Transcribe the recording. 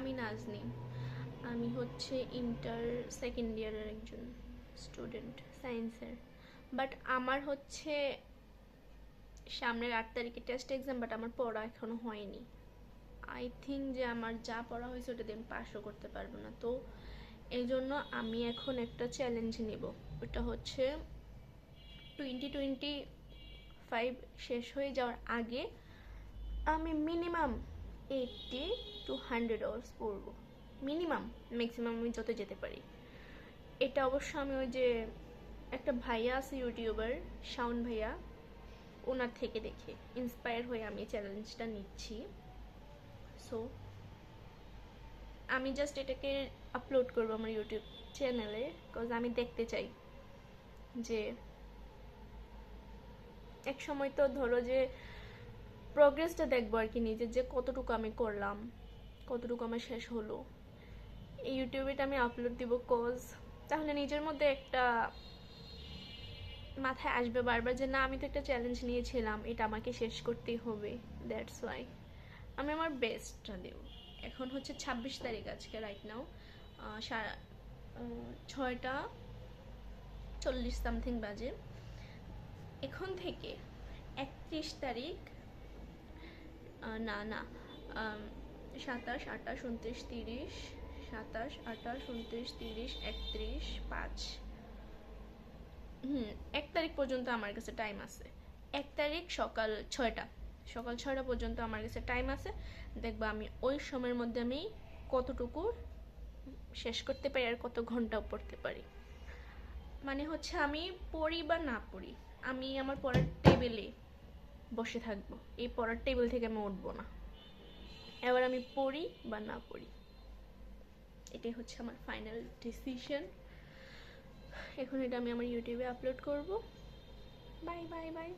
আমি নাজনি, আমি হচ্ছে ইন্টার সেকেন্ড ইয়ারের একজন স্টুডেন্ট সায়েন্সের। বাট আমার হচ্ছে সামনের 8 তারিখে টেস্ট এক্সাম, বাট আমার পড়া এখনো হয়নি। আই থিঙ্ক যে আমার যা পড়া হয়েছে ওটা দিয়ে আমি পাসও করতে পারবো না। তো এই জন্য আমি এখন একটা চ্যালেঞ্জ নিব, ওটা হচ্ছে 2025 শেষ হয়ে যাওয়ার আগে আমি মিনিমাম 80 to 100 আওয়ার্স পড়বো। মিনিমাম, ম্যাক্সিমাম আমি যত যেতে পারি। এটা অবশ্য আমি ওই যে একটা ভাইয়া আছে ইউটিউবার, শাওন ভাইয়া, ওনার থেকে দেখে ইন্সপায়ার হয়ে আমি চ্যালেঞ্জটা নিচ্ছি। সো আমি জাস্ট এটাকে আপলোড করবো আমার ইউটিউব চ্যানেলে, বিকজ আমি দেখতে চাই যে এক সময় তো ধরো যে প্রোগ্রেসটা দেখবো আর কি, নিজের যে কতটুকু আমি করলাম, কতটুকু আমার শেষ হলো। এই ইউটিউবে আমি আপলোড দিব, কজ তাহলে নিজের মধ্যে একটা মাথায় আসবে বারবার যে না, আমি তো একটা চ্যালেঞ্জ নিয়েছিলাম, এটা আমাকে শেষ করতেই হবে। দ্যাটস ওয়াই আমি আমার বেস্টটা দেব। এখন হচ্ছে 26 তারিখ, আজকে রাইট নাও 6:40 সামথিং বাজে। এখন থেকে 31 তারিখ, না না 27, 28, 29, 30, 27, 28, 29, 30, 31, 5, 1 তারিখ পর্যন্ত আমার কাছে টাইম আছে। 1 তারিখ সকাল 6টা পর্যন্ত আমার কাছে টাইম আছে। দেখবা আমি ওই সময়ের মধ্যে আমি কতটুকু শেষ করতে পারি আর কত ঘন্টাও পড়তে পারি। মানে হচ্ছে আমি পড়ি বা না পড়ি, আমি আমার পড়ার টেবিলে বসে থাকবো, এই পড়ার টেবিল থেকে আমি উঠবো না। এবার আমি পড়ি বা না পড়ি, এটাই হচ্ছে আমার ফাইনাল ডিসিশন। এখন এটা আমি আমার ইউটিউবে আপলোড করব। Bye bye bye.